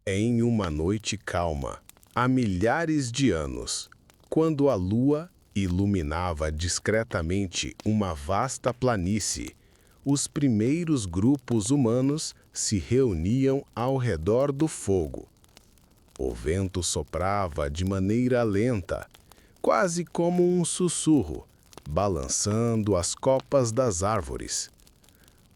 Em uma noite calma, há milhares de anos, quando a lua iluminava discretamente uma vasta planície, os primeiros grupos humanos se reuniam ao redor do fogo. O vento soprava de maneira lenta, quase como um sussurro, balançando as copas das árvores.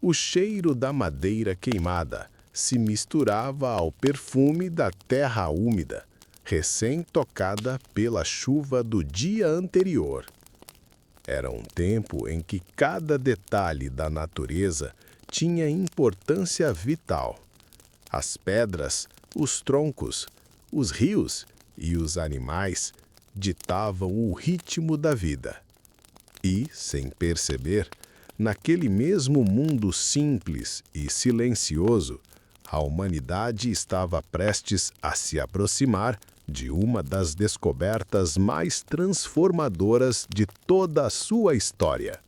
O cheiro da madeira queimada se misturava ao perfume da terra úmida, recém-tocada pela chuva do dia anterior. Era um tempo em que cada detalhe da natureza tinha importância vital. As pedras, os troncos, os rios e os animais ditavam o ritmo da vida. E, sem perceber, naquele mesmo mundo simples e silencioso, a humanidade estava prestes a se aproximar de uma das descobertas mais transformadoras de toda a sua história.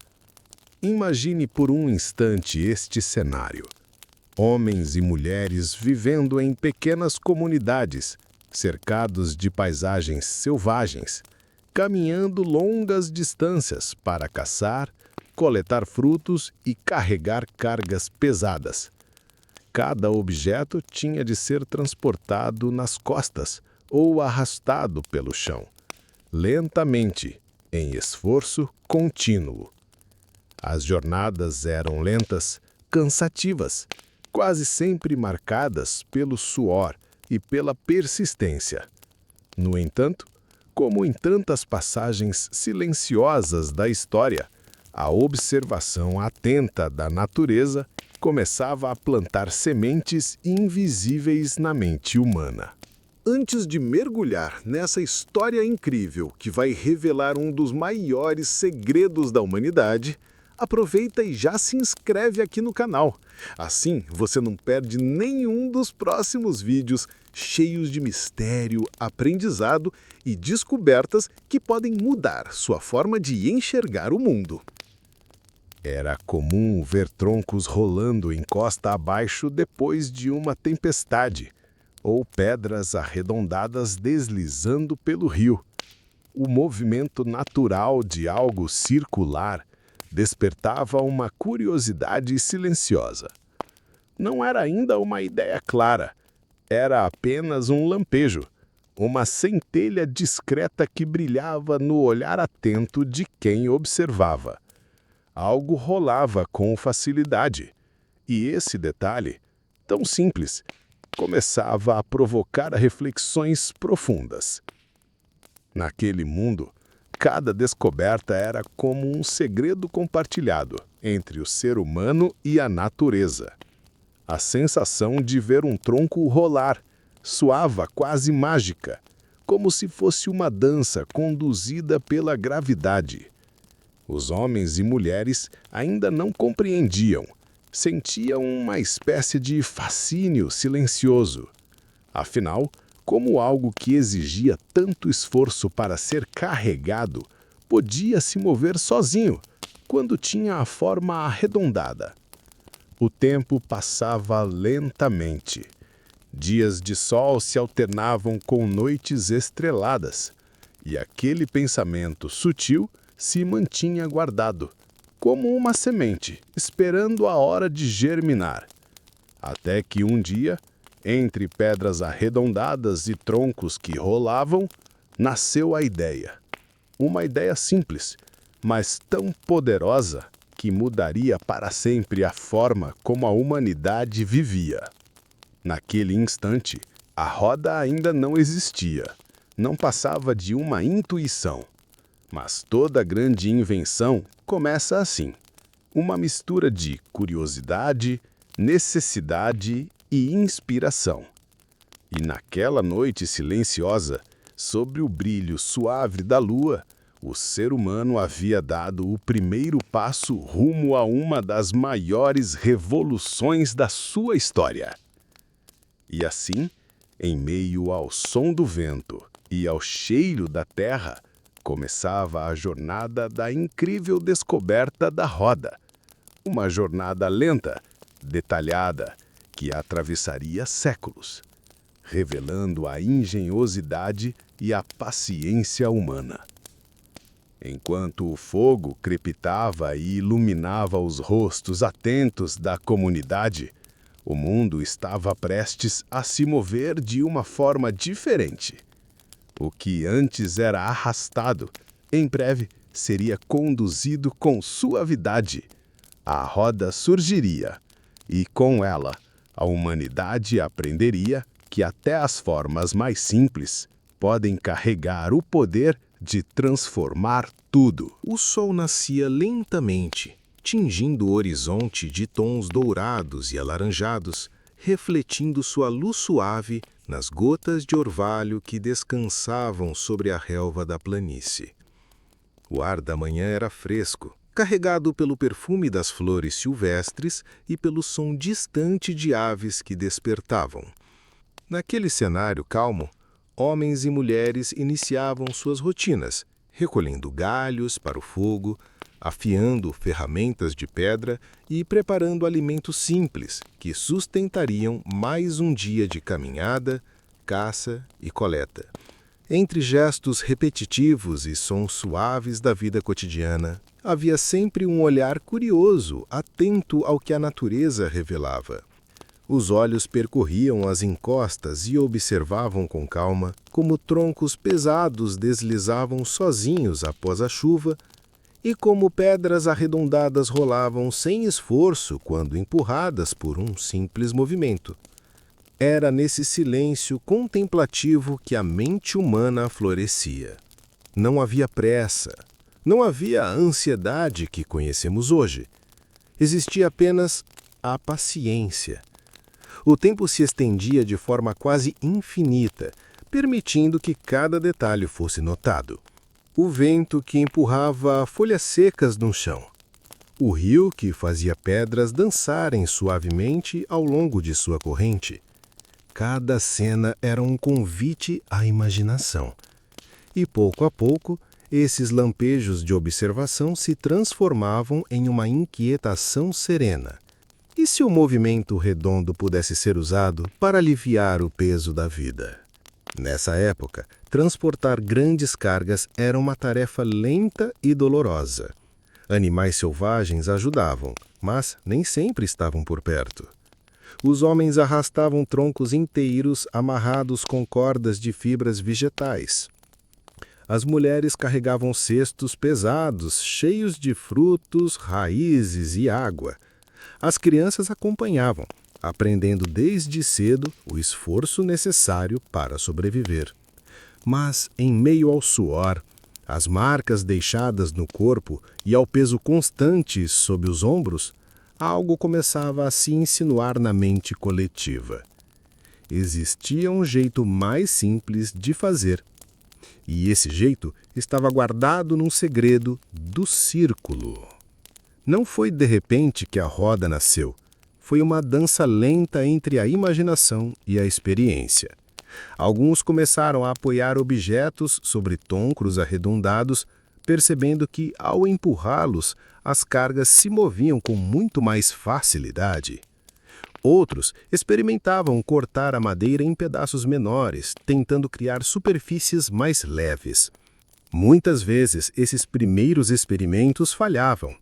Imagine por um instante este cenário. Homens e mulheres vivendo em pequenas comunidades, cercados de paisagens selvagens, caminhando longas distâncias para caçar, coletar frutos e carregar cargas pesadas. Cada objeto tinha de ser transportado nas costas ou arrastado pelo chão, lentamente, em esforço contínuo. As jornadas eram lentas, cansativas, quase sempre marcadas pelo suor e pela persistência. No entanto, como em tantas passagens silenciosas da história, a observação atenta da natureza começava a plantar sementes invisíveis na mente humana. Antes de mergulhar nessa história incrível que vai revelar um dos maiores segredos da humanidade, aproveita e já se inscreve aqui no canal. Assim, você não perde nenhum dos próximos vídeos cheios de mistério, aprendizado e descobertas que podem mudar sua forma de enxergar o mundo. Era comum ver troncos rolando encosta abaixo depois de uma tempestade, ou pedras arredondadas deslizando pelo rio. O movimento natural de algo circular despertava uma curiosidade silenciosa. Não era ainda uma ideia clara, era apenas um lampejo, uma centelha discreta que brilhava no olhar atento de quem observava. Algo rolava com facilidade, e esse detalhe, tão simples, começava a provocar reflexões profundas. Naquele mundo, cada descoberta era como um segredo compartilhado entre o ser humano e a natureza. A sensação de ver um tronco rolar soava quase mágica, como se fosse uma dança conduzida pela gravidade. Os homens e mulheres ainda não compreendiam, sentiam uma espécie de fascínio silencioso. Afinal, como algo que exigia tanto esforço para ser carregado podia se mover sozinho, quando tinha a forma arredondada? O tempo passava lentamente. Dias de sol se alternavam com noites estreladas, e aquele pensamento sutil se mantinha guardado, como uma semente, esperando a hora de germinar. Até que um dia, entre pedras arredondadas e troncos que rolavam, nasceu a ideia. Uma ideia simples, mas tão poderosa que mudaria para sempre a forma como a humanidade vivia. Naquele instante, a roda ainda não existia, não passava de uma intuição. Mas toda grande invenção começa assim, uma mistura de curiosidade, necessidade e inspiração. E naquela noite silenciosa, sobre o brilho suave da lua, o ser humano havia dado o primeiro passo rumo a uma das maiores revoluções da sua história. E assim, em meio ao som do vento e ao cheiro da terra, começava a jornada da incrível descoberta da roda. Uma jornada lenta, detalhada, que atravessaria séculos. revelando a engenhosidade e a paciência humana. Enquanto o fogo crepitava e iluminava os rostos atentos da comunidade, o mundo estava prestes a se mover de uma forma diferente. O que antes era arrastado, em breve seria conduzido com suavidade. A roda surgiria, e com ela, a humanidade aprenderia que até as formas mais simples podem carregar o poder de transformar tudo. O sol nascia lentamente, tingindo o horizonte de tons dourados e alaranjados, refletindo sua luz suave nas gotas de orvalho que descansavam sobre a relva da planície. O ar da manhã era fresco, carregado pelo perfume das flores silvestres e pelo som distante de aves que despertavam. Naquele cenário calmo, homens e mulheres iniciavam suas rotinas, recolhendo galhos para o fogo, afiando ferramentas de pedra e preparando alimentos simples que sustentariam mais um dia de caminhada, caça e coleta. Entre gestos repetitivos e sons suaves da vida cotidiana, havia sempre um olhar curioso, atento ao que a natureza revelava. Os olhos percorriam as encostas e observavam com calma como troncos pesados deslizavam sozinhos após a chuva e como pedras arredondadas rolavam sem esforço quando empurradas por um simples movimento. Era nesse silêncio contemplativo que a mente humana florescia. Não havia pressa, não havia a ansiedade que conhecemos hoje. Existia apenas a paciência. O tempo se estendia de forma quase infinita, permitindo que cada detalhe fosse notado. O vento que empurrava folhas secas no chão. O rio que fazia pedras dançarem suavemente ao longo de sua corrente. Cada cena era um convite à imaginação. E pouco a pouco, esses lampejos de observação se transformavam em uma inquietação serena. E se o movimento redondo pudesse ser usado para aliviar o peso da vida? Nessa época, transportar grandes cargas era uma tarefa lenta e dolorosa. Animais selvagens ajudavam, mas nem sempre estavam por perto. Os homens arrastavam troncos inteiros amarrados com cordas de fibras vegetais. As mulheres carregavam cestos pesados, cheios de frutos, raízes e água. As crianças acompanhavam, aprendendo desde cedo o esforço necessário para sobreviver. Mas, em meio ao suor, às marcas deixadas no corpo e ao peso constante sob os ombros, algo começava a se insinuar na mente coletiva. Existia um jeito mais simples de fazer. E esse jeito estava guardado num segredo do círculo. Não foi de repente que a roda nasceu. Foi uma dança lenta entre a imaginação e a experiência. Alguns começaram a apoiar objetos sobre tônculos arredondados, percebendo que, ao empurrá-los, as cargas se moviam com muito mais facilidade. Outros experimentavam cortar a madeira em pedaços menores, tentando criar superfícies mais leves. Muitas vezes, esses primeiros experimentos falhavam.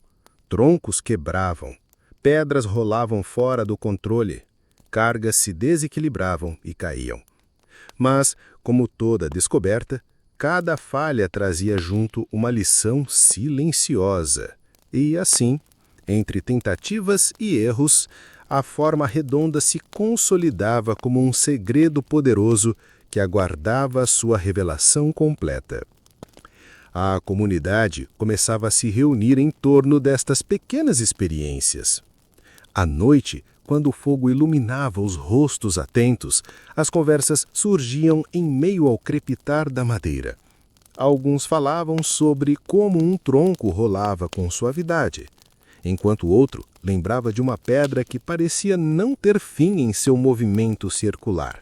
Troncos quebravam, pedras rolavam fora do controle, cargas se desequilibravam e caíam. Mas, como toda descoberta, cada falha trazia junto uma lição silenciosa. E assim, entre tentativas e erros, a forma redonda se consolidava como um segredo poderoso que aguardava sua revelação completa. A comunidade começava a se reunir em torno destas pequenas experiências. À noite, quando o fogo iluminava os rostos atentos, as conversas surgiam em meio ao crepitar da madeira. Alguns falavam sobre como um tronco rolava com suavidade, enquanto o outro lembrava de uma pedra que parecia não ter fim em seu movimento circular.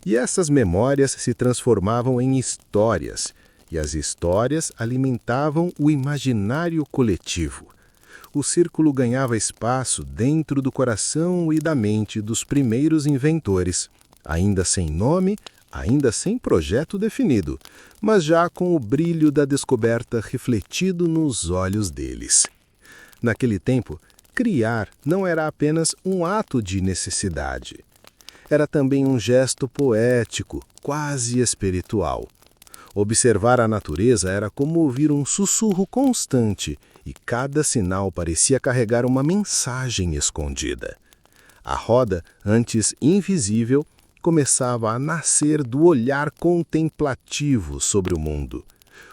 E essas memórias se transformavam em histórias, e as histórias alimentavam o imaginário coletivo. O círculo ganhava espaço dentro do coração e da mente dos primeiros inventores, ainda sem nome, ainda sem projeto definido, mas já com o brilho da descoberta refletido nos olhos deles. Naquele tempo, criar não era apenas um ato de necessidade. Era também um gesto poético, quase espiritual. Observar a natureza era como ouvir um sussurro constante, e cada sinal parecia carregar uma mensagem escondida. A roda, antes invisível, começava a nascer do olhar contemplativo sobre o mundo.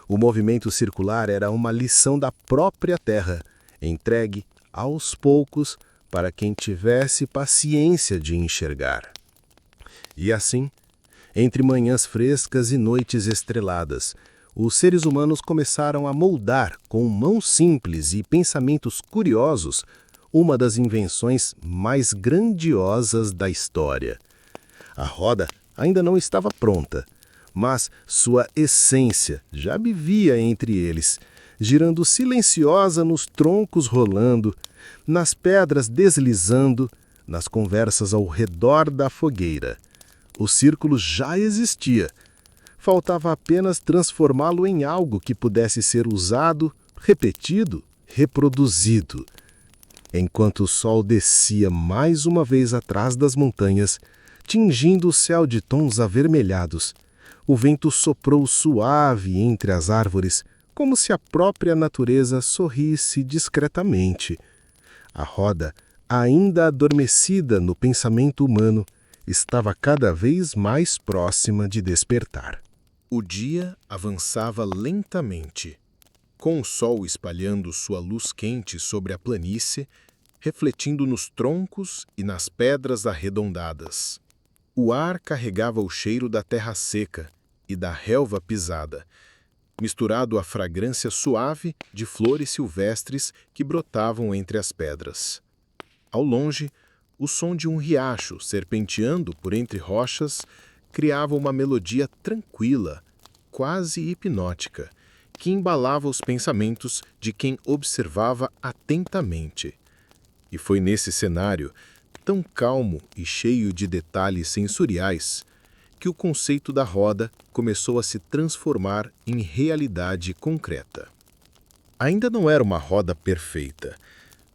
O movimento circular era uma lição da própria Terra, entregue aos poucos para quem tivesse paciência de enxergar. E assim, entre manhãs frescas e noites estreladas, os seres humanos começaram a moldar, com mãos simples e pensamentos curiosos, uma das invenções mais grandiosas da história. A roda ainda não estava pronta, mas sua essência já vivia entre eles, girando silenciosa nos troncos rolando, nas pedras deslizando, nas conversas ao redor da fogueira. O círculo já existia. Faltava apenas transformá-lo em algo que pudesse ser usado, repetido, reproduzido. Enquanto o sol descia mais uma vez atrás das montanhas, tingindo o céu de tons avermelhados, o vento soprou suave entre as árvores, como se a própria natureza sorrisse discretamente. A roda, ainda adormecida no pensamento humano, estava cada vez mais próxima de despertar. O dia avançava lentamente, com o sol espalhando sua luz quente sobre a planície, refletindo nos troncos e nas pedras arredondadas. O ar carregava o cheiro da terra seca e da relva pisada, misturado à fragrância suave de flores silvestres que brotavam entre as pedras. Ao longe, o som de um riacho serpenteando por entre rochas criava uma melodia tranquila, quase hipnótica, que embalava os pensamentos de quem observava atentamente. E foi nesse cenário, tão calmo e cheio de detalhes sensoriais, que o conceito da roda começou a se transformar em realidade concreta. Ainda não era uma roda perfeita.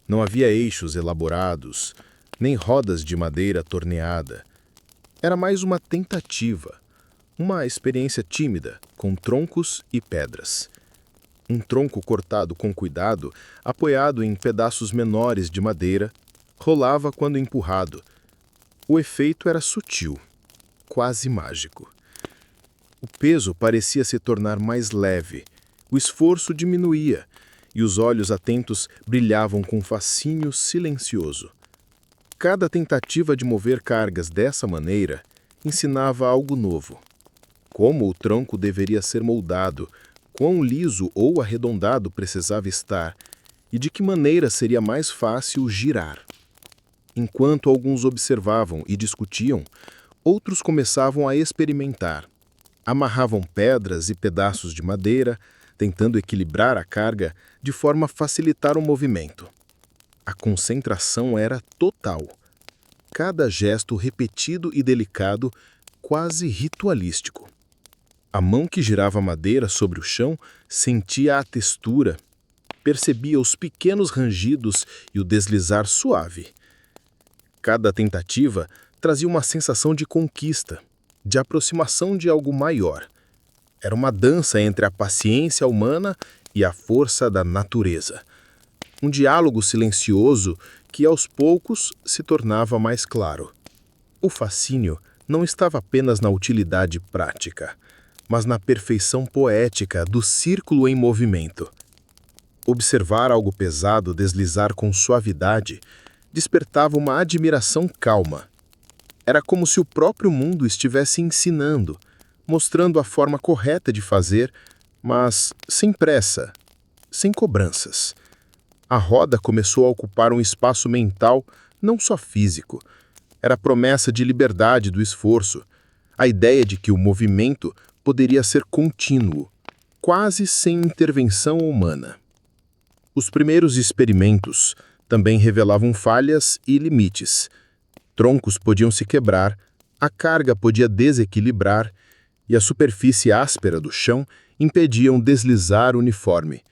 Não havia eixos elaborados, nem rodas de madeira torneada. Era mais uma tentativa, uma experiência tímida, com troncos e pedras. Um tronco cortado com cuidado, apoiado em pedaços menores de madeira, rolava quando empurrado. O efeito era sutil, quase mágico. O peso parecia se tornar mais leve, o esforço diminuía, e os olhos atentos brilhavam com fascínio silencioso. Cada tentativa de mover cargas dessa maneira ensinava algo novo. Como o tronco deveria ser moldado, quão liso ou arredondado precisava estar, e de que maneira seria mais fácil girar. Enquanto alguns observavam e discutiam, outros começavam a experimentar. Amarravam pedras e pedaços de madeira, tentando equilibrar a carga de forma a facilitar o movimento. A concentração era total. Cada gesto repetido e delicado, quase ritualístico. A mão que girava a madeira sobre o chão sentia a textura, percebia os pequenos rangidos e o deslizar suave. Cada tentativa trazia uma sensação de conquista, de aproximação de algo maior. Era uma dança entre a paciência humana e a força da natureza. Um diálogo silencioso que, aos poucos, se tornava mais claro. O fascínio não estava apenas na utilidade prática, mas na perfeição poética do círculo em movimento. Observar algo pesado deslizar com suavidade despertava uma admiração calma. Era como se o próprio mundo estivesse ensinando, mostrando a forma correta de fazer, mas sem pressa, sem cobranças. A roda começou a ocupar um espaço mental, não só físico. Era a promessa de liberdade do esforço, a ideia de que o movimento poderia ser contínuo, quase sem intervenção humana. Os primeiros experimentos também revelavam falhas e limites. Troncos podiam se quebrar, A carga podia desequilibrar e a superfície áspera do chão impediam deslizar o uniforme.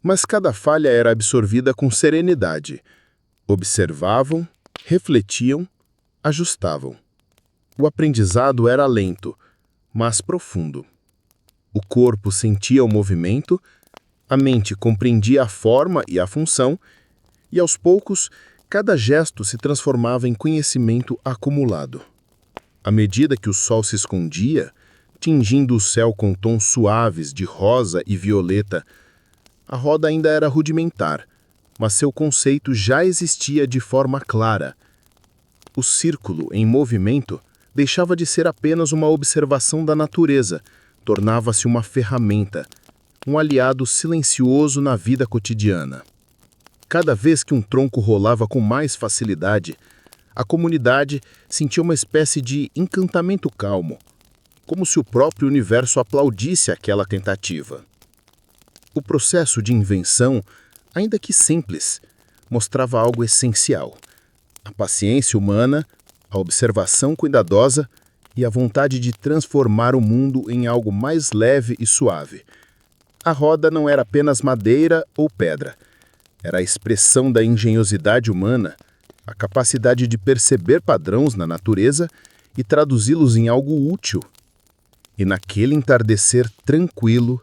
Mas cada falha era absorvida com serenidade. Observavam, refletiam, ajustavam. O aprendizado era lento, mas profundo. O corpo sentia o movimento, a mente compreendia a forma e a função, e aos poucos, cada gesto se transformava em conhecimento acumulado. À medida que o sol se escondia, tingindo o céu com tons suaves de rosa e violeta, a roda ainda era rudimentar, mas seu conceito já existia de forma clara. O círculo em movimento deixava de ser apenas uma observação da natureza, tornava-se uma ferramenta, um aliado silencioso na vida cotidiana. Cada vez que um tronco rolava com mais facilidade, a comunidade sentia uma espécie de encantamento calmo, como se o próprio universo aplaudisse aquela tentativa. O processo de invenção, ainda que simples, mostrava algo essencial: a paciência humana, a observação cuidadosa e a vontade de transformar o mundo em algo mais leve e suave. A roda não era apenas madeira ou pedra. Era a expressão da engenhosidade humana, a capacidade de perceber padrões na natureza e traduzi-los em algo útil. E naquele entardecer tranquilo,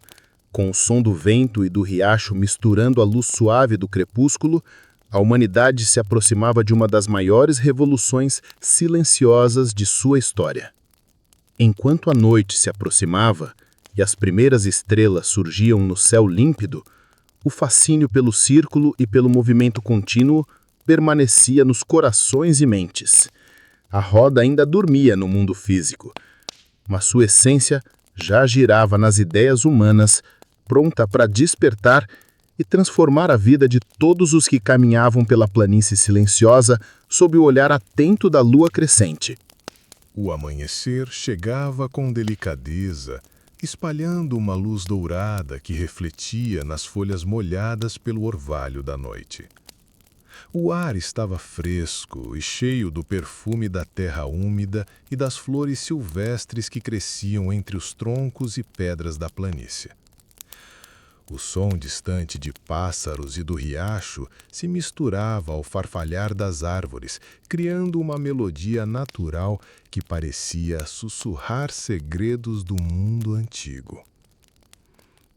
com o som do vento e do riacho misturando a luz suave do crepúsculo, a humanidade se aproximava de uma das maiores revoluções silenciosas de sua história. Enquanto a noite se aproximava e as primeiras estrelas surgiam no céu límpido, o fascínio pelo círculo e pelo movimento contínuo permanecia nos corações e mentes. A roda ainda dormia no mundo físico, mas sua essência já girava nas ideias humanas, pronta para despertar e transformar a vida de todos os que caminhavam pela planície silenciosa sob o olhar atento da lua crescente. O amanhecer chegava com delicadeza, espalhando uma luz dourada que refletia nas folhas molhadas pelo orvalho da noite. O ar estava fresco e cheio do perfume da terra úmida e das flores silvestres que cresciam entre os troncos e pedras da planície. O som distante de pássaros e do riacho se misturava ao farfalhar das árvores, criando uma melodia natural que parecia sussurrar segredos do mundo antigo.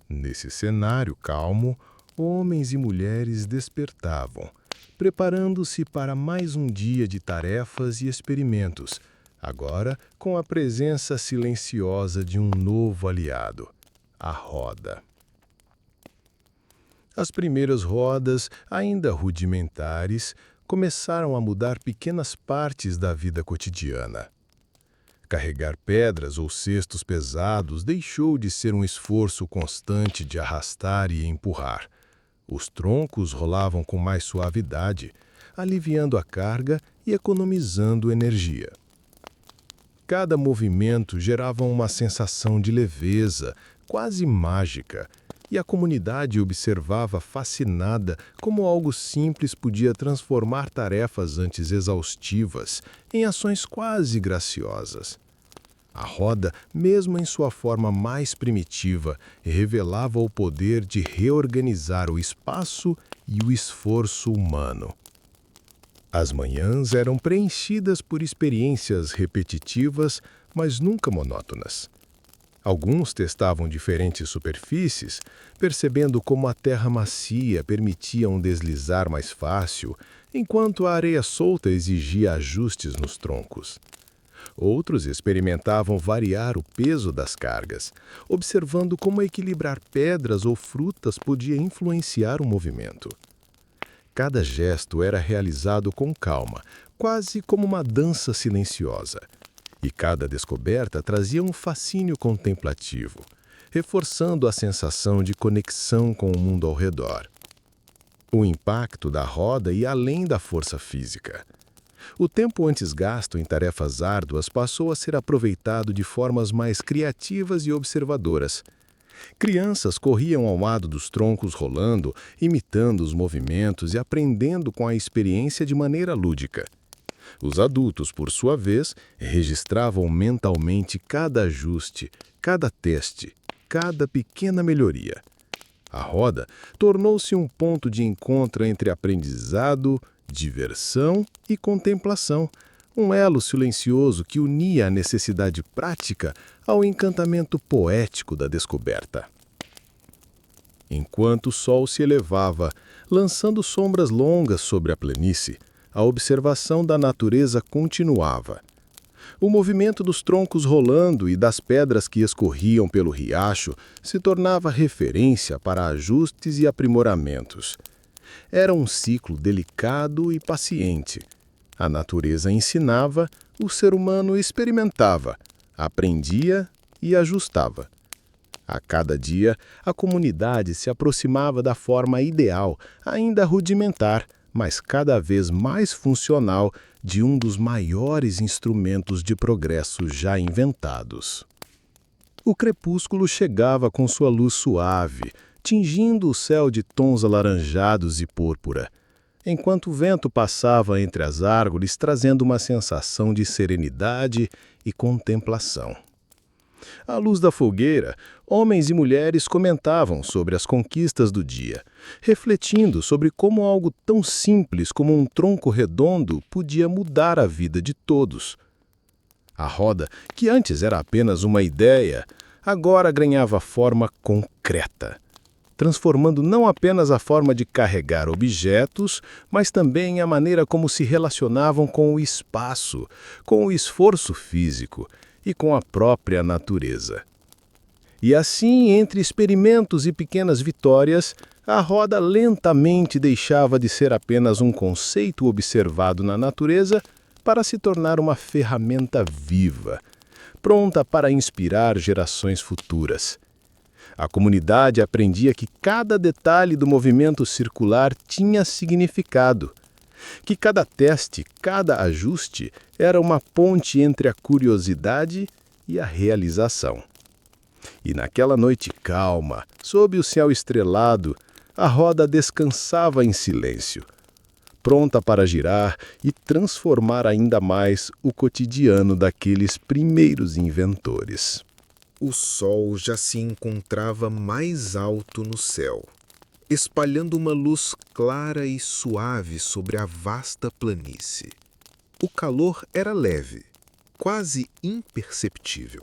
Nesse cenário calmo, homens e mulheres despertavam, preparando-se para mais um dia de tarefas e experimentos, agora com a presença silenciosa de um novo aliado, a roda. As primeiras rodas, ainda rudimentares, começaram a mudar pequenas partes da vida cotidiana. Carregar pedras ou cestos pesados deixou de ser um esforço constante de arrastar e empurrar. Os troncos rolavam com mais suavidade, aliviando a carga e economizando energia. Cada movimento gerava uma sensação de leveza, quase mágica, e a comunidade observava fascinada como algo simples podia transformar tarefas antes exaustivas em ações quase graciosas. A roda, mesmo em sua forma mais primitiva, revelava o poder de reorganizar o espaço e o esforço humano. As manhãs eram preenchidas por experiências repetitivas, mas nunca monótonas. Alguns testavam diferentes superfícies, percebendo como a terra macia permitia um deslizar mais fácil, enquanto a areia solta exigia ajustes nos troncos. Outros experimentavam variar o peso das cargas, observando como equilibrar pedras ou frutas podia influenciar o movimento. Cada gesto era realizado com calma, quase como uma dança silenciosa. E cada descoberta trazia um fascínio contemplativo, reforçando a sensação de conexão com o mundo ao redor. O impacto da roda ia além da força física. O tempo antes gasto em tarefas árduas passou a ser aproveitado de formas mais criativas e observadoras. Crianças corriam ao lado dos troncos rolando, imitando os movimentos e aprendendo com a experiência de maneira lúdica. Os adultos, por sua vez, registravam mentalmente cada ajuste, cada teste, cada pequena melhoria. A roda tornou-se um ponto de encontro entre aprendizado, diversão e contemplação, um elo silencioso que unia a necessidade prática ao encantamento poético da descoberta. Enquanto o sol se elevava, lançando sombras longas sobre a planície, a observação da natureza continuava. O movimento dos troncos rolando e das pedras que escorriam pelo riacho se tornava referência para ajustes e aprimoramentos. Era um ciclo delicado e paciente. A natureza ensinava, o ser humano experimentava, aprendia e ajustava. A cada dia, a comunidade se aproximava da forma ideal, ainda rudimentar, mas cada vez mais funcional, de um dos maiores instrumentos de progresso já inventados. O crepúsculo chegava com sua luz suave, tingindo o céu de tons alaranjados e púrpura, enquanto o vento passava entre as árvores trazendo uma sensação de serenidade e contemplação. À luz da fogueira, homens e mulheres comentavam sobre as conquistas do dia, refletindo sobre como algo tão simples como um tronco redondo podia mudar a vida de todos. A roda, que antes era apenas uma ideia, agora ganhava forma concreta, transformando não apenas a forma de carregar objetos, mas também a maneira como se relacionavam com o espaço, com o esforço físico e com a própria natureza. E assim, entre experimentos e pequenas vitórias, a roda lentamente deixava de ser apenas um conceito observado na natureza para se tornar uma ferramenta viva, pronta para inspirar gerações futuras. A comunidade aprendia que cada detalhe do movimento circular tinha significado, que cada teste, cada ajuste era uma ponte entre a curiosidade e a realização. E naquela noite calma, sob o céu estrelado, a roda descansava em silêncio, pronta para girar e transformar ainda mais o cotidiano daqueles primeiros inventores. O sol já se encontrava mais alto no céu, espalhando uma luz clara e suave sobre a vasta planície. O calor era leve, quase imperceptível,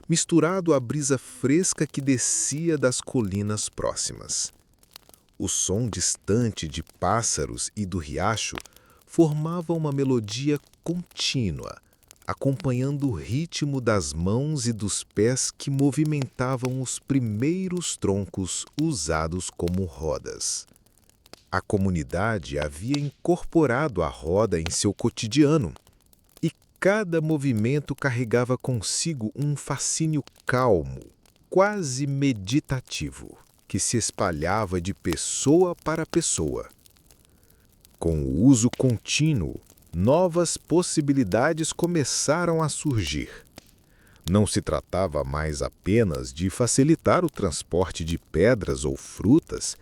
misturado à brisa fresca que descia das colinas próximas. O som distante de pássaros e do riacho formava uma melodia contínua, acompanhando o ritmo das mãos e dos pés que movimentavam os primeiros troncos usados como rodas. A comunidade havia incorporado a roda em seu cotidiano, e cada movimento carregava consigo um fascínio calmo, quase meditativo, que se espalhava de pessoa para pessoa. Com o uso contínuo, novas possibilidades começaram a surgir. Não se tratava mais apenas de facilitar o transporte de pedras ou frutas.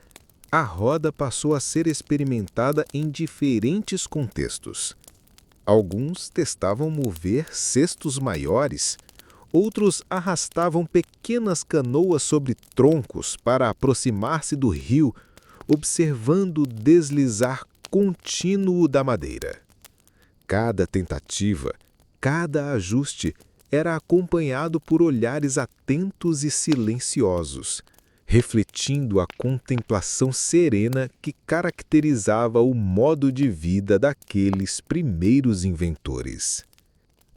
A roda passou a ser experimentada em diferentes contextos. Alguns testavam mover cestos maiores, outros arrastavam pequenas canoas sobre troncos para aproximar-se do rio, observando o deslizar contínuo da madeira. Cada tentativa, cada ajuste era acompanhado por olhares atentos e silenciosos, refletindo a contemplação serena que caracterizava o modo de vida daqueles primeiros inventores.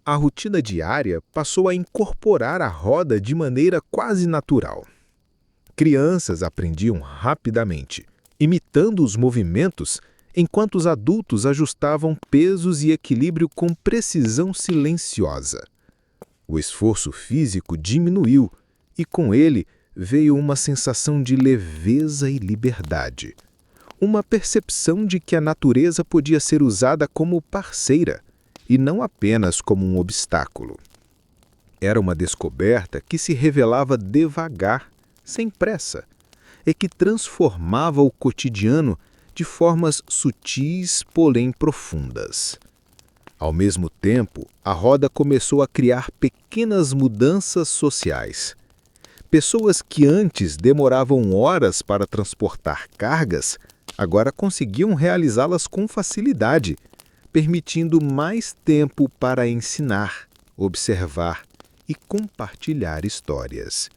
A rotina diária passou a incorporar a roda de maneira quase natural. Crianças aprendiam rapidamente, imitando os movimentos, enquanto os adultos ajustavam pesos e equilíbrio com precisão silenciosa. O esforço físico diminuiu e, com ele, veio uma sensação de leveza e liberdade. Uma percepção de que a natureza podia ser usada como parceira e não apenas como um obstáculo. Era uma descoberta que se revelava devagar, sem pressa, e que transformava o cotidiano de formas sutis, porém profundas. Ao mesmo tempo, a roda começou a criar pequenas mudanças sociais. Pessoas que antes demoravam horas para transportar cargas, agora conseguiam realizá-las com facilidade, permitindo mais tempo para ensinar, observar e compartilhar histórias.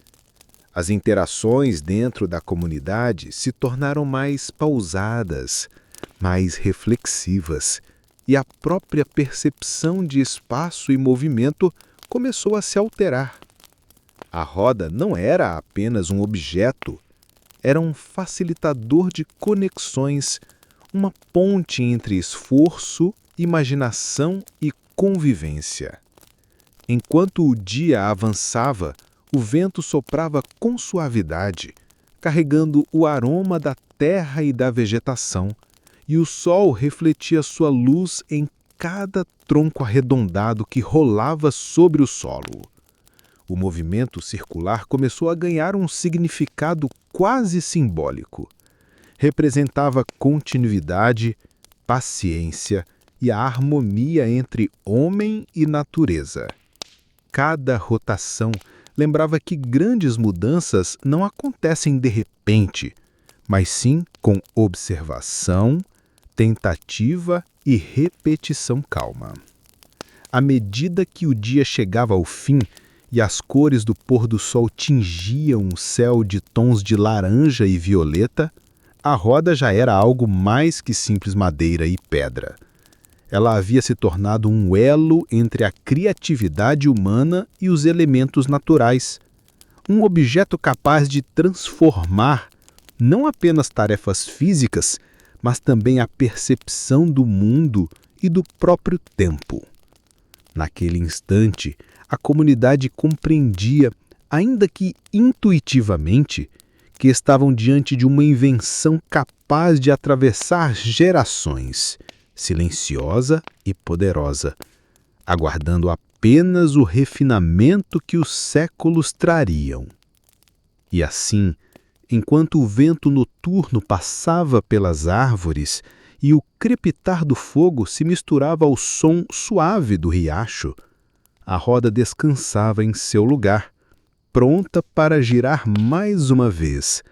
As interações dentro da comunidade se tornaram mais pausadas, mais reflexivas, e a própria percepção de espaço e movimento começou a se alterar. A roda não era apenas um objeto, era um facilitador de conexões, uma ponte entre esforço, imaginação e convivência. Enquanto o dia avançava, o vento soprava com suavidade, carregando o aroma da terra e da vegetação, e o sol refletia sua luz em cada tronco arredondado que rolava sobre o solo. O movimento circular começou a ganhar um significado quase simbólico. Representava continuidade, paciência e a harmonia entre homem e natureza. Cada rotação lembrava que grandes mudanças não acontecem de repente, mas sim com observação, tentativa e repetição calma. À medida que o dia chegava ao fim e as cores do pôr do sol tingiam o céu de tons de laranja e violeta, a roda já era algo mais que simples madeira e pedra. Ela havia se tornado um elo entre a criatividade humana e os elementos naturais, um objeto capaz de transformar não apenas tarefas físicas, mas também a percepção do mundo e do próprio tempo. Naquele instante, a comunidade compreendia, ainda que intuitivamente, que estavam diante de uma invenção capaz de atravessar gerações, silenciosa e poderosa, aguardando apenas o refinamento que os séculos trariam. E assim, enquanto o vento noturno passava pelas árvores e o crepitar do fogo se misturava ao som suave do riacho, a roda descansava em seu lugar, pronta para girar mais uma vez,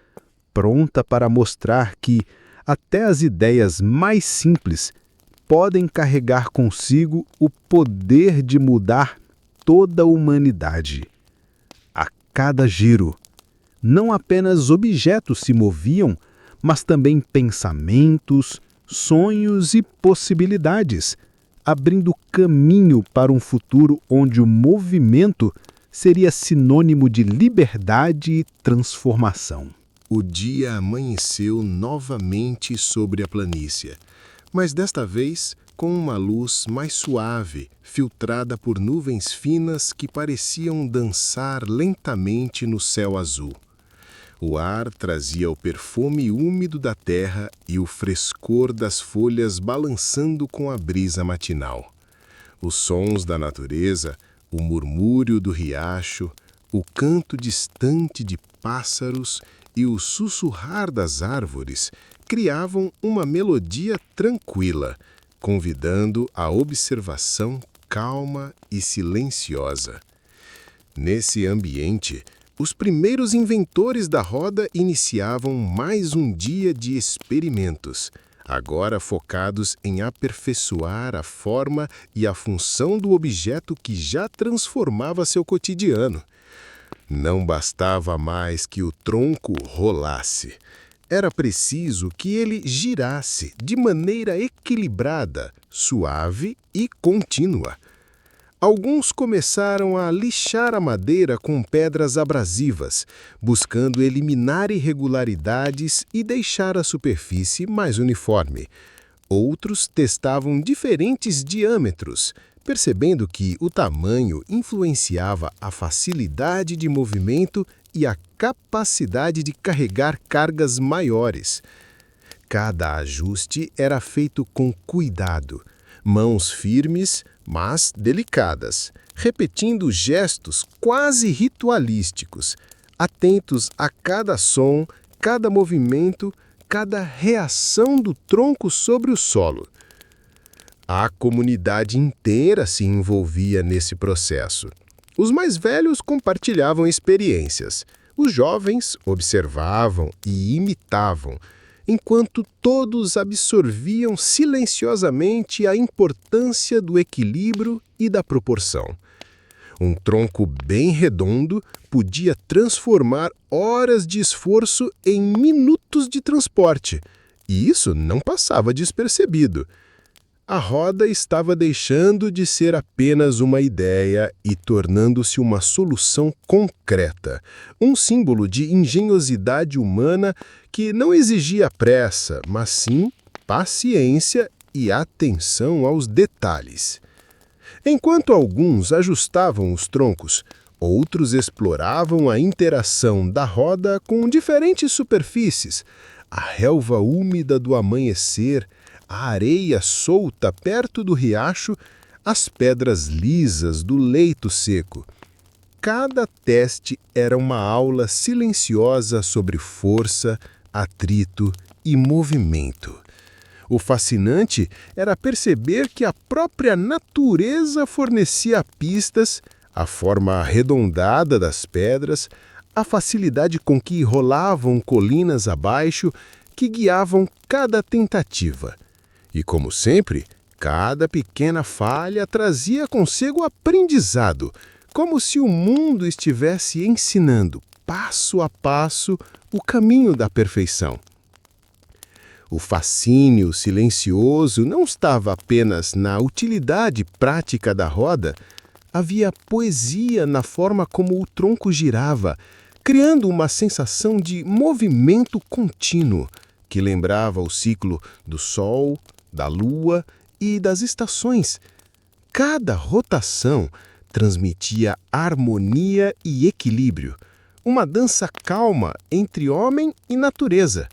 pronta para mostrar que até as ideias mais simples podem carregar consigo o poder de mudar toda a humanidade. A cada giro, não apenas objetos se moviam, mas também pensamentos, sonhos e possibilidades, abrindo caminho para um futuro onde o movimento seria sinônimo de liberdade e transformação. O dia amanheceu novamente sobre a planície, mas desta vez com uma luz mais suave, filtrada por nuvens finas que pareciam dançar lentamente no céu azul. O ar trazia o perfume úmido da terra e o frescor das folhas balançando com a brisa matinal. Os sons da natureza, o murmúrio do riacho, o canto distante de pássaros e o sussurrar das árvores criavam uma melodia tranquila, convidando a observação calma e silenciosa. Nesse ambiente, os primeiros inventores da roda iniciavam mais um dia de experimentos, agora focados em aperfeiçoar a forma e a função do objeto que já transformava seu cotidiano. Não bastava mais que o tronco rolasse. Era preciso que ele girasse de maneira equilibrada, suave e contínua. Alguns começaram a lixar a madeira com pedras abrasivas, buscando eliminar irregularidades e deixar a superfície mais uniforme. Outros testavam diferentes diâmetros, percebendo que o tamanho influenciava a facilidade de movimento e a capacidade de carregar cargas maiores. Cada ajuste era feito com cuidado, mãos firmes, mas delicadas, repetindo gestos quase ritualísticos, atentos a cada som, cada movimento, cada reação do tronco sobre o solo. A comunidade inteira se envolvia nesse processo. Os mais velhos compartilhavam experiências. Os jovens observavam e imitavam, enquanto todos absorviam silenciosamente a importância do equilíbrio e da proporção. Um tronco bem redondo podia transformar horas de esforço em minutos de transporte, e isso não passava despercebido. A roda estava deixando de ser apenas uma ideia e tornando-se uma solução concreta, um símbolo de engenhosidade humana que não exigia pressa, mas sim paciência e atenção aos detalhes. Enquanto alguns ajustavam os troncos, outros exploravam a interação da roda com diferentes superfícies, a relva úmida do amanhecer, a areia solta perto do riacho, as pedras lisas do leito seco. Cada teste era uma aula silenciosa sobre força, atrito e movimento. O fascinante era perceber que a própria natureza fornecia pistas, a forma arredondada das pedras, a facilidade com que rolavam colinas abaixo, que guiavam cada tentativa. E, como sempre, cada pequena falha trazia consigo aprendizado, como se o mundo estivesse ensinando, passo a passo, o caminho da perfeição. O fascínio silencioso não estava apenas na utilidade prática da roda, havia poesia na forma como o tronco girava, criando uma sensação de movimento contínuo, que lembrava o ciclo do Sol, da Lua e das estações. Cada rotação transmitia harmonia e equilíbrio, uma dança calma entre homem e natureza.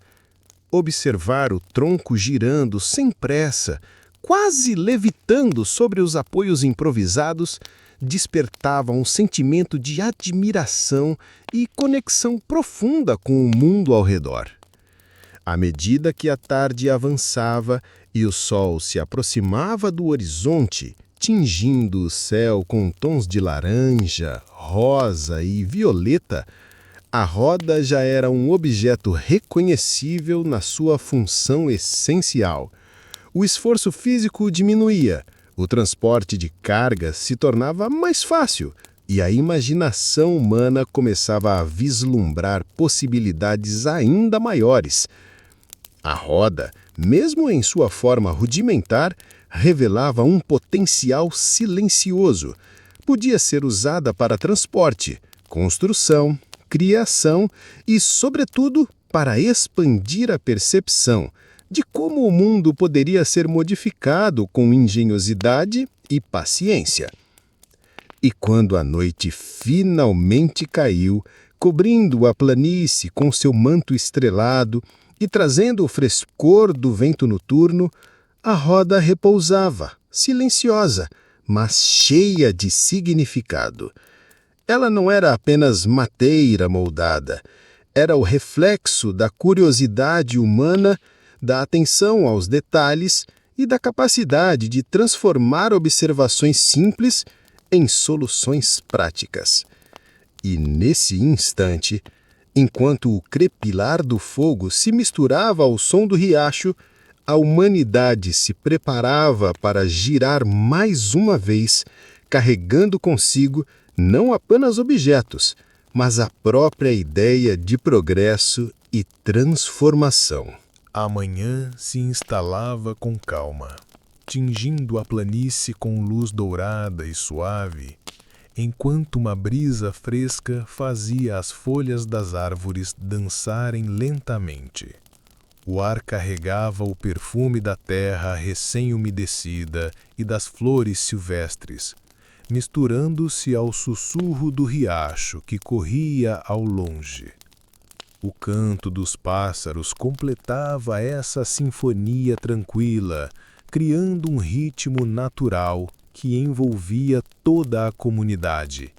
Observar o tronco girando sem pressa, quase levitando sobre os apoios improvisados, despertava um sentimento de admiração e conexão profunda com o mundo ao redor. À medida que a tarde avançava e o sol se aproximava do horizonte, tingindo o céu com tons de laranja, rosa e violeta, a roda já era um objeto reconhecível na sua função essencial. O esforço físico diminuía, o transporte de cargas se tornava mais fácil e a imaginação humana começava a vislumbrar possibilidades ainda maiores. A roda, mesmo em sua forma rudimentar, revelava um potencial silencioso. Podia ser usada para transporte, construção, criação e, sobretudo, para expandir a percepção de como o mundo poderia ser modificado com engenhosidade e paciência. E quando a noite finalmente caiu, cobrindo a planície com seu manto estrelado e trazendo o frescor do vento noturno, a roda repousava, silenciosa, mas cheia de significado. Ela não era apenas madeira moldada, era o reflexo da curiosidade humana, da atenção aos detalhes e da capacidade de transformar observações simples em soluções práticas. E nesse instante, enquanto o crepilar do fogo se misturava ao som do riacho, a humanidade se preparava para girar mais uma vez, carregando consigo não apenas objetos, mas a própria ideia de progresso e transformação. A manhã se instalava com calma, tingindo a planície com luz dourada e suave, enquanto uma brisa fresca fazia as folhas das árvores dançarem lentamente. O ar carregava o perfume da terra recém-umedecida e das flores silvestres, misturando-se ao sussurro do riacho que corria ao longe. O canto dos pássaros completava essa sinfonia tranquila, criando um ritmo natural que envolvia toda a comunidade.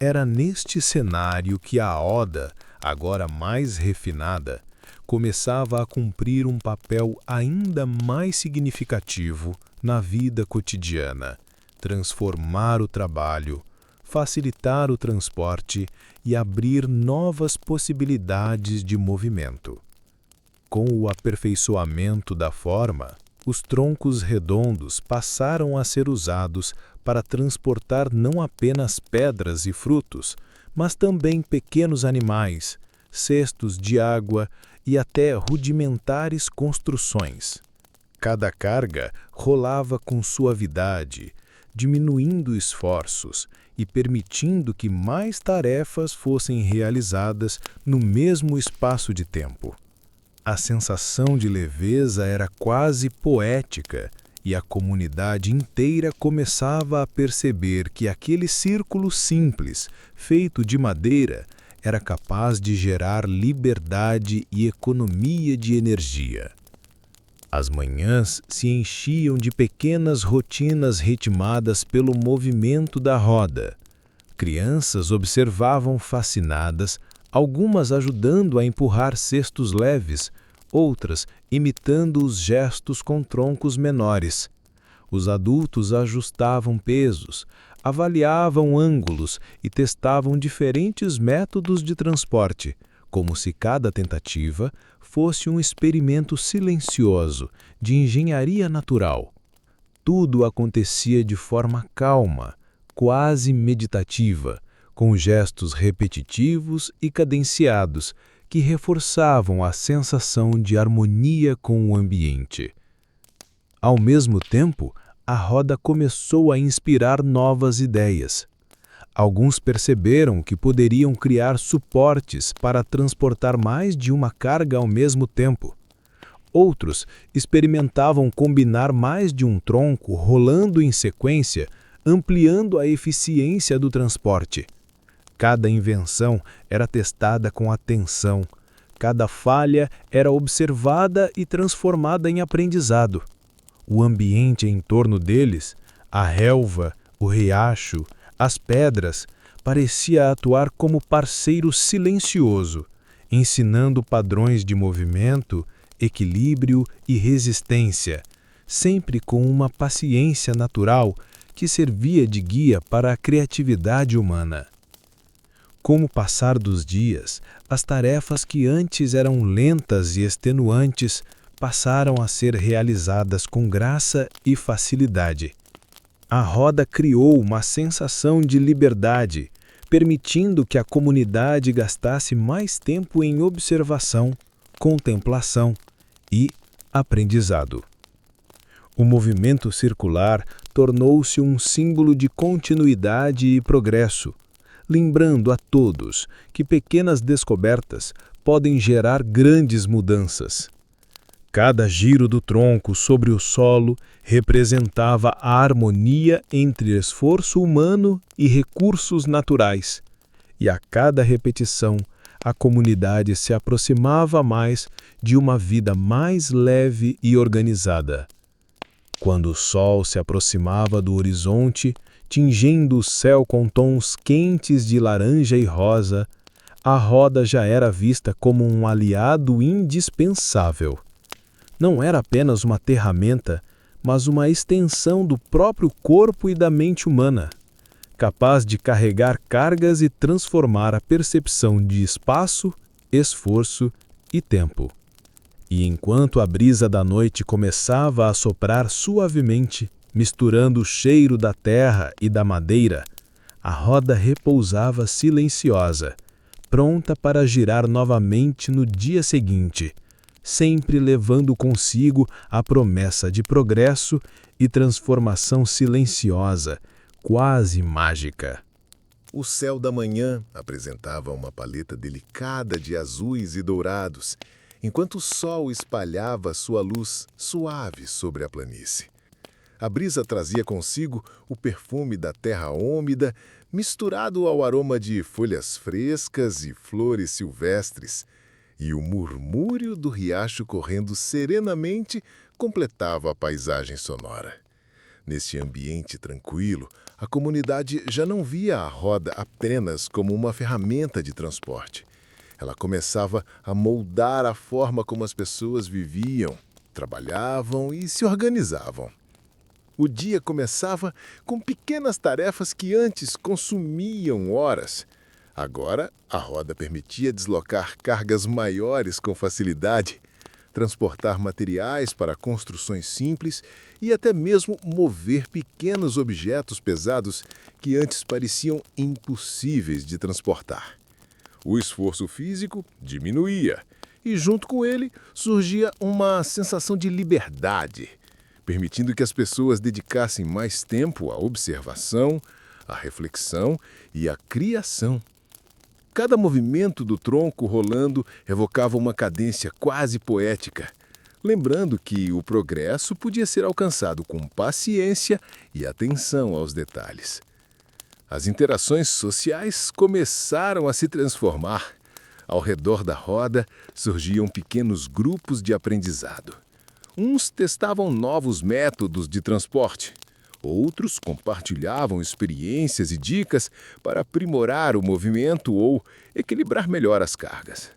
Era neste cenário que a Oda, agora mais refinada, começava a cumprir um papel ainda mais significativo na vida cotidiana, transformar o trabalho, facilitar o transporte e abrir novas possibilidades de movimento. Com o aperfeiçoamento da forma, os troncos redondos passaram a ser usados para transportar não apenas pedras e frutos, mas também pequenos animais, cestos de água e até rudimentares construções. Cada carga rolava com suavidade, diminuindo esforços e permitindo que mais tarefas fossem realizadas no mesmo espaço de tempo. A sensação de leveza era quase poética e a comunidade inteira começava a perceber que aquele círculo simples, feito de madeira, era capaz de gerar liberdade e economia de energia. As manhãs se enchiam de pequenas rotinas ritmadas pelo movimento da roda. Crianças observavam fascinadas, algumas ajudando a empurrar cestos leves, outras imitando os gestos com troncos menores. Os adultos ajustavam pesos, avaliavam ângulos e testavam diferentes métodos de transporte, como se cada tentativa fosse um experimento silencioso de engenharia natural. Tudo acontecia de forma calma, quase meditativa, com gestos repetitivos e cadenciados que reforçavam a sensação de harmonia com o ambiente. Ao mesmo tempo, a roda começou a inspirar novas ideias. Alguns perceberam que poderiam criar suportes para transportar mais de uma carga ao mesmo tempo. Outros experimentavam combinar mais de um tronco rolando em sequência, ampliando a eficiência do transporte. Cada invenção era testada com atenção, cada falha era observada e transformada em aprendizado. O ambiente em torno deles, a relva, o riacho, as pedras, parecia atuar como parceiro silencioso, ensinando padrões de movimento, equilíbrio e resistência, sempre com uma paciência natural que servia de guia para a criatividade humana. Com o passar dos dias, as tarefas que antes eram lentas e extenuantes passaram a ser realizadas com graça e facilidade. A roda criou uma sensação de liberdade, permitindo que a comunidade gastasse mais tempo em observação, contemplação e aprendizado. O movimento circular tornou-se um símbolo de continuidade e progresso, lembrando a todos que pequenas descobertas podem gerar grandes mudanças. Cada giro do tronco sobre o solo representava a harmonia entre esforço humano e recursos naturais, e a cada repetição a comunidade se aproximava mais de uma vida mais leve e organizada. Quando o sol se aproximava do horizonte, tingindo o céu com tons quentes de laranja e rosa, a roda já era vista como um aliado indispensável. Não era apenas uma ferramenta, mas uma extensão do próprio corpo e da mente humana, capaz de carregar cargas e transformar a percepção de espaço, esforço e tempo. E enquanto a brisa da noite começava a soprar suavemente, misturando o cheiro da terra e da madeira, a roda repousava silenciosa, pronta para girar novamente no dia seguinte, sempre levando consigo a promessa de progresso e transformação silenciosa, quase mágica. O céu da manhã apresentava uma paleta delicada de azuis e dourados, enquanto o sol espalhava sua luz suave sobre a planície. A brisa trazia consigo o perfume da terra úmida, misturado ao aroma de folhas frescas e flores silvestres, e o murmúrio do riacho correndo serenamente completava a paisagem sonora. Neste ambiente tranquilo, a comunidade já não via a roda apenas como uma ferramenta de transporte. Ela começava a moldar a forma como as pessoas viviam, trabalhavam e se organizavam. O dia começava com pequenas tarefas que antes consumiam horas. Agora, a roda permitia deslocar cargas maiores com facilidade, transportar materiais para construções simples e até mesmo mover pequenos objetos pesados que antes pareciam impossíveis de transportar. O esforço físico diminuía e, junto com ele, surgia uma sensação de liberdade, permitindo que as pessoas dedicassem mais tempo à observação, à reflexão e à criação. Cada movimento do tronco rolando evocava uma cadência quase poética, lembrando que o progresso podia ser alcançado com paciência e atenção aos detalhes. As interações sociais começaram a se transformar. Ao redor da roda surgiam pequenos grupos de aprendizado. Uns testavam novos métodos de transporte. Outros compartilhavam experiências e dicas para aprimorar o movimento ou equilibrar melhor as cargas.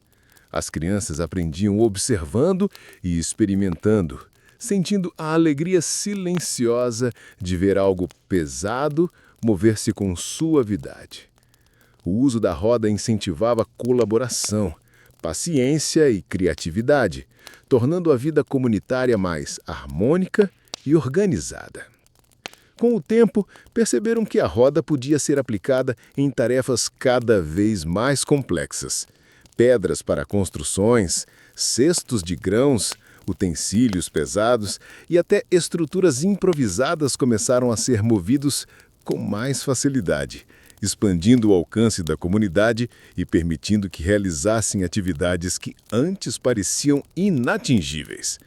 As crianças aprendiam observando e experimentando, sentindo a alegria silenciosa de ver algo pesado mover-se com suavidade. O uso da roda incentivava colaboração, paciência e criatividade, tornando a vida comunitária mais harmônica e organizada. Com o tempo, perceberam que a roda podia ser aplicada em tarefas cada vez mais complexas. Pedras para construções, cestos de grãos, utensílios pesados e até estruturas improvisadas começaram a ser movidos com mais facilidade, expandindo o alcance da comunidade e permitindo que realizassem atividades que antes pareciam inatingíveis.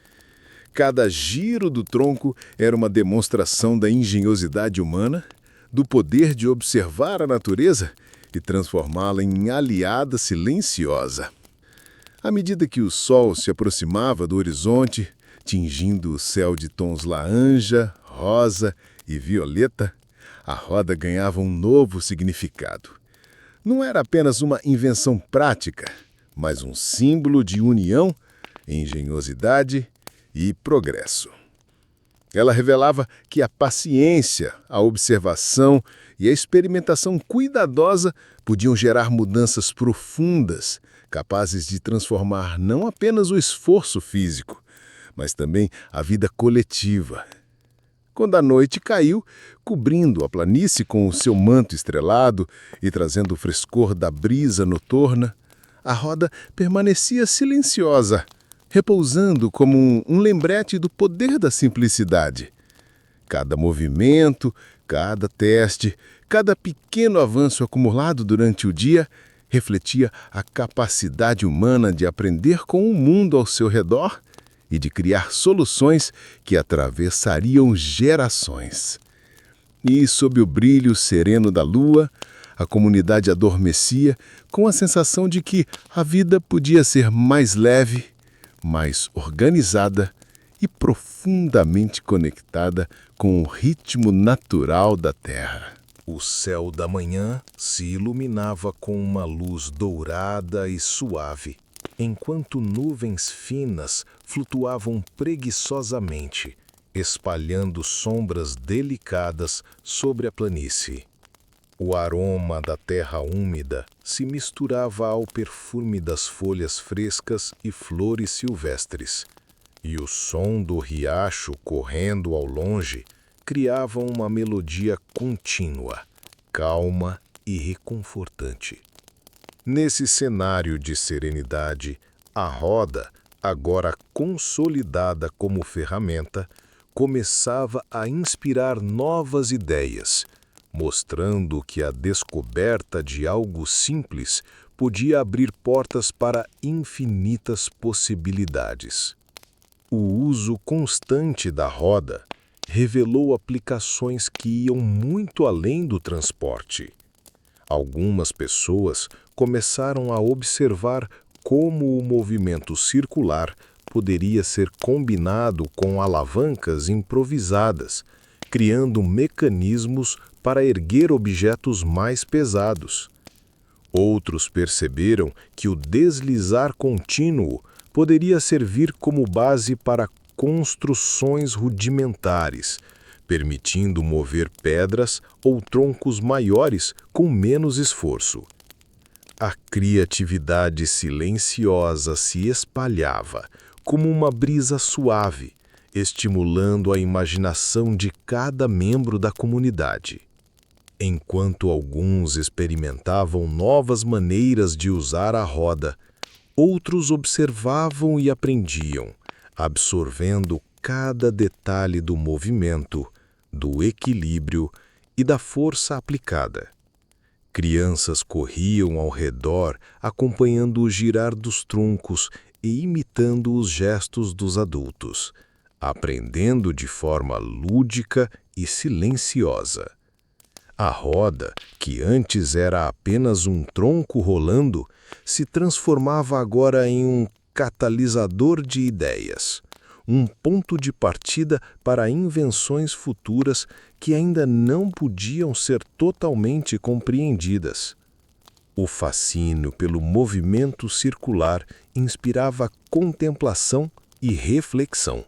Cada giro do tronco era uma demonstração da engenhosidade humana, do poder de observar a natureza e transformá-la em aliada silenciosa. À medida que o sol se aproximava do horizonte, tingindo o céu de tons laranja, rosa e violeta, a roda ganhava um novo significado. Não era apenas uma invenção prática, mas um símbolo de união, engenhosidade e progresso. Ela revelava que a paciência, a observação e a experimentação cuidadosa podiam gerar mudanças profundas, capazes de transformar não apenas o esforço físico, mas também a vida coletiva. Quando a noite caiu, cobrindo a planície com o seu manto estrelado e trazendo o frescor da brisa noturna, a roda permanecia silenciosa, repousando como um lembrete do poder da simplicidade. Cada movimento, cada teste, cada pequeno avanço acumulado durante o dia refletia a capacidade humana de aprender com o mundo ao seu redor e de criar soluções que atravessariam gerações. E, sob o brilho sereno da lua, a comunidade adormecia com a sensação de que a vida podia ser mais leve, mais organizada e profundamente conectada com o ritmo natural da Terra. O céu da manhã se iluminava com uma luz dourada e suave, enquanto nuvens finas flutuavam preguiçosamente, espalhando sombras delicadas sobre a planície. O aroma da terra úmida se misturava ao perfume das folhas frescas e flores silvestres, e o som do riacho correndo ao longe criava uma melodia contínua, calma e reconfortante. Nesse cenário de serenidade, a roda, agora consolidada como ferramenta, começava a inspirar novas ideias, mostrando que a descoberta de algo simples podia abrir portas para infinitas possibilidades. O uso constante da roda revelou aplicações que iam muito além do transporte. Algumas pessoas começaram a observar como o movimento circular poderia ser combinado com alavancas improvisadas, criando mecanismos para erguer objetos mais pesados. Outros perceberam que o deslizar contínuo poderia servir como base para construções rudimentares, permitindo mover pedras ou troncos maiores com menos esforço. A criatividade silenciosa se espalhava como uma brisa suave, estimulando a imaginação de cada membro da comunidade. Enquanto alguns experimentavam novas maneiras de usar a roda, outros observavam e aprendiam, absorvendo cada detalhe do movimento, do equilíbrio e da força aplicada. Crianças corriam ao redor, acompanhando o girar dos troncos e imitando os gestos dos adultos, aprendendo de forma lúdica e silenciosa. A roda, que antes era apenas um tronco rolando, se transformava agora em um catalisador de ideias, um ponto de partida para invenções futuras que ainda não podiam ser totalmente compreendidas. O fascínio pelo movimento circular inspirava contemplação e reflexão.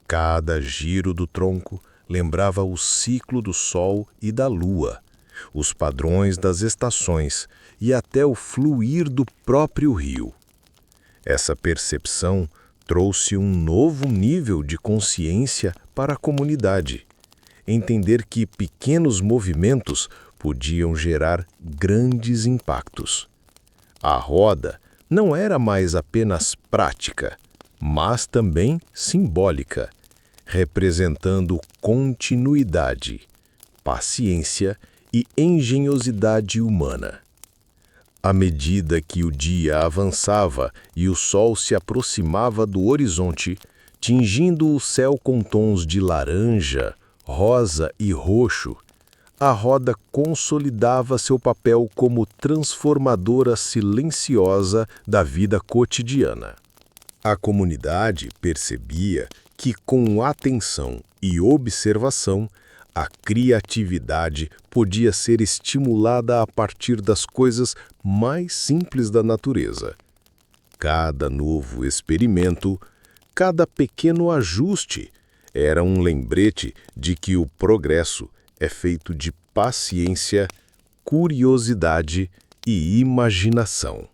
Cada giro do tronco lembrava o ciclo do Sol e da Lua, os padrões das estações e até o fluir do próprio rio. Essa percepção trouxe um novo nível de consciência para a comunidade. Entender que pequenos movimentos podiam gerar grandes impactos. A roda não era mais apenas prática, mas também simbólica, representando continuidade, paciência e engenhosidade humana. À medida que o dia avançava e o sol se aproximava do horizonte, tingindo o céu com tons de laranja, rosa e roxo, a roda consolidava seu papel como transformadora silenciosa da vida cotidiana. A comunidade percebia que, com atenção e observação, a criatividade podia ser estimulada a partir das coisas mais simples da natureza. Cada novo experimento, cada pequeno ajuste, era um lembrete de que o progresso é feito de paciência, curiosidade e imaginação.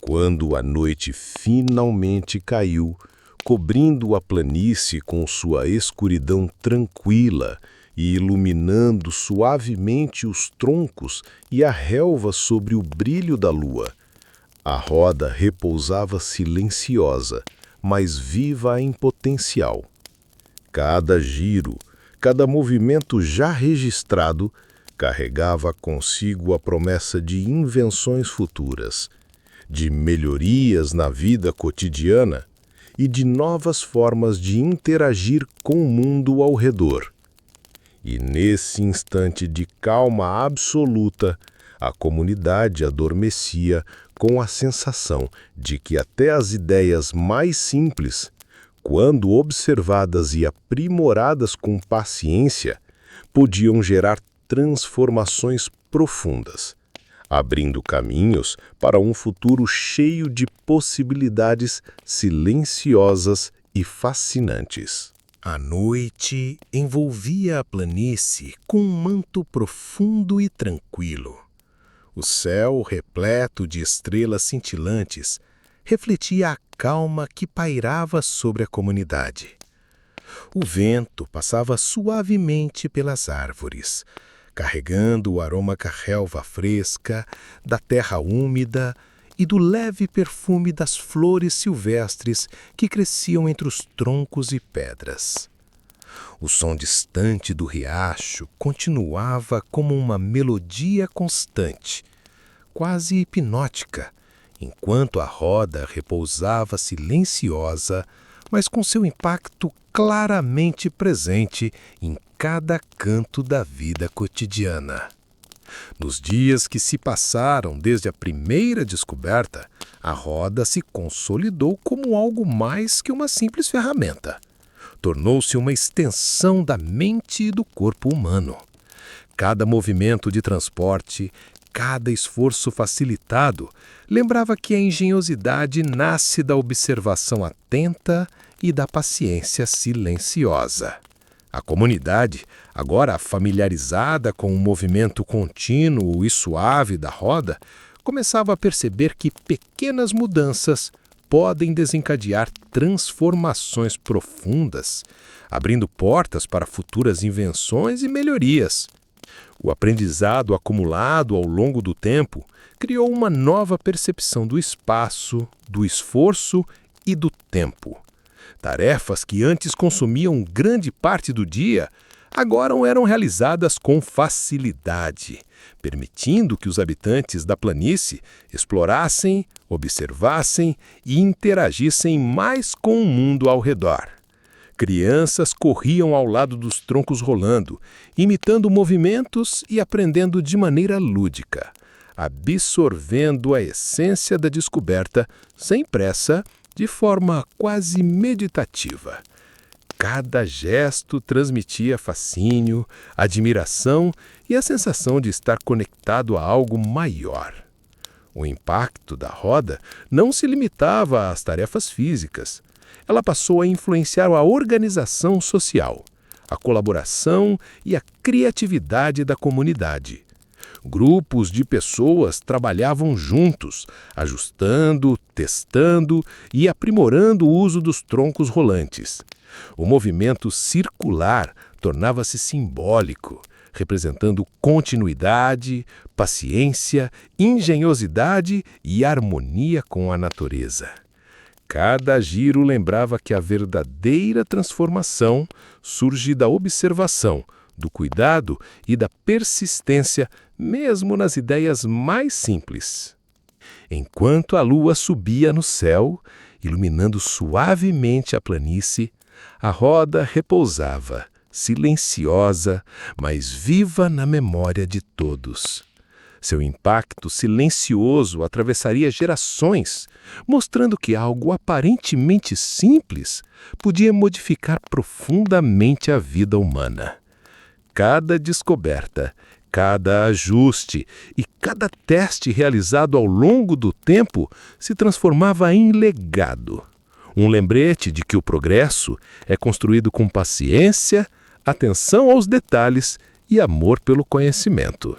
Quando a noite finalmente caiu, cobrindo a planície com sua escuridão tranquila e iluminando suavemente os troncos e a relva sobre o brilho da lua, a roda repousava silenciosa, mas viva em potencial. Cada giro, cada movimento já registrado, carregava consigo a promessa de invenções futuras, de melhorias na vida cotidiana e de novas formas de interagir com o mundo ao redor. E nesse instante de calma absoluta, a comunidade adormecia com a sensação de que até as ideias mais simples, quando observadas e aprimoradas com paciência, podiam gerar transformações profundas, abrindo caminhos para um futuro cheio de possibilidades silenciosas e fascinantes. A noite envolvia a planície com um manto profundo e tranquilo. O céu, repleto de estrelas cintilantes, refletia a calma que pairava sobre a comunidade. O vento passava suavemente pelas árvores, carregando o aroma da relva fresca, da terra úmida e do leve perfume das flores silvestres que cresciam entre os troncos e pedras. O som distante do riacho continuava como uma melodia constante, quase hipnótica, enquanto a roda repousava silenciosa, mas com seu impacto claramente presente em cada canto da vida cotidiana. Nos dias que se passaram desde a primeira descoberta, a roda se consolidou como algo mais que uma simples ferramenta. Tornou-se uma extensão da mente e do corpo humano. Cada movimento de transporte, cada esforço facilitado, lembrava que a engenhosidade nasce da observação atenta e da paciência silenciosa. A comunidade, agora familiarizada com o movimento contínuo e suave da roda, começava a perceber que pequenas mudanças podem desencadear transformações profundas, abrindo portas para futuras invenções e melhorias. O aprendizado acumulado ao longo do tempo criou uma nova percepção do espaço, do esforço e do tempo. Tarefas que antes consumiam grande parte do dia, agora eram realizadas com facilidade, permitindo que os habitantes da planície explorassem, observassem e interagissem mais com o mundo ao redor. Crianças corriam ao lado dos troncos rolando, imitando movimentos e aprendendo de maneira lúdica, absorvendo a essência da descoberta sem pressa, de forma quase meditativa. Cada gesto transmitia fascínio, admiração e a sensação de estar conectado a algo maior. O impacto da roda não se limitava às tarefas físicas. Ela passou a influenciar a organização social, a colaboração e a criatividade da comunidade. Grupos de pessoas trabalhavam juntos, ajustando, testando e aprimorando o uso dos troncos rolantes. O movimento circular tornava-se simbólico, representando continuidade, paciência, engenhosidade e harmonia com a natureza. Cada giro lembrava que a verdadeira transformação surge da observação, do cuidado e da persistência, mesmo nas ideias mais simples. Enquanto a lua subia no céu, iluminando suavemente a planície, a roda repousava, silenciosa, mas viva na memória de todos. Seu impacto silencioso atravessaria gerações, mostrando que algo aparentemente simples podia modificar profundamente a vida humana. Cada descoberta, cada ajuste e cada teste realizado ao longo do tempo se transformava em legado. Um lembrete de que o progresso é construído com paciência, atenção aos detalhes e amor pelo conhecimento.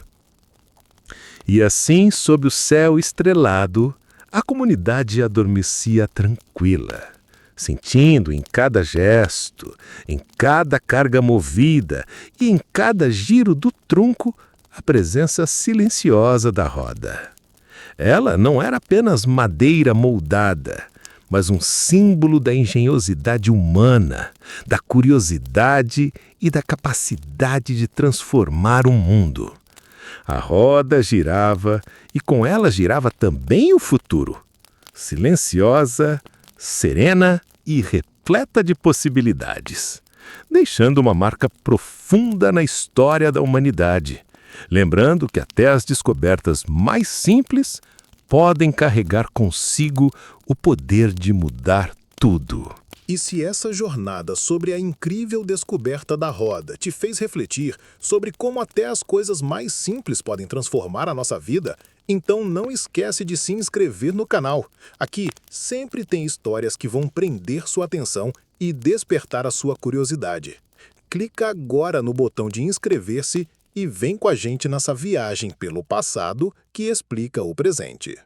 E assim, sob o céu estrelado, a comunidade adormecia tranquila, sentindo em cada gesto, em cada carga movida e em cada giro do tronco a presença silenciosa da roda. Ela não era apenas madeira moldada, mas um símbolo da engenhosidade humana, da curiosidade e da capacidade de transformar o mundo. A roda girava e com ela girava também o futuro, silenciosa, serena e repleta de possibilidades, deixando uma marca profunda na história da humanidade, lembrando que até as descobertas mais simples podem carregar consigo o poder de mudar tudo. E se essa jornada sobre a incrível descoberta da roda te fez refletir sobre como até as coisas mais simples podem transformar a nossa vida, então não esquece de se inscrever no canal. Aqui sempre tem histórias que vão prender sua atenção e despertar a sua curiosidade. Clica agora no botão de inscrever-se e vem com a gente nessa viagem pelo passado que explica o presente.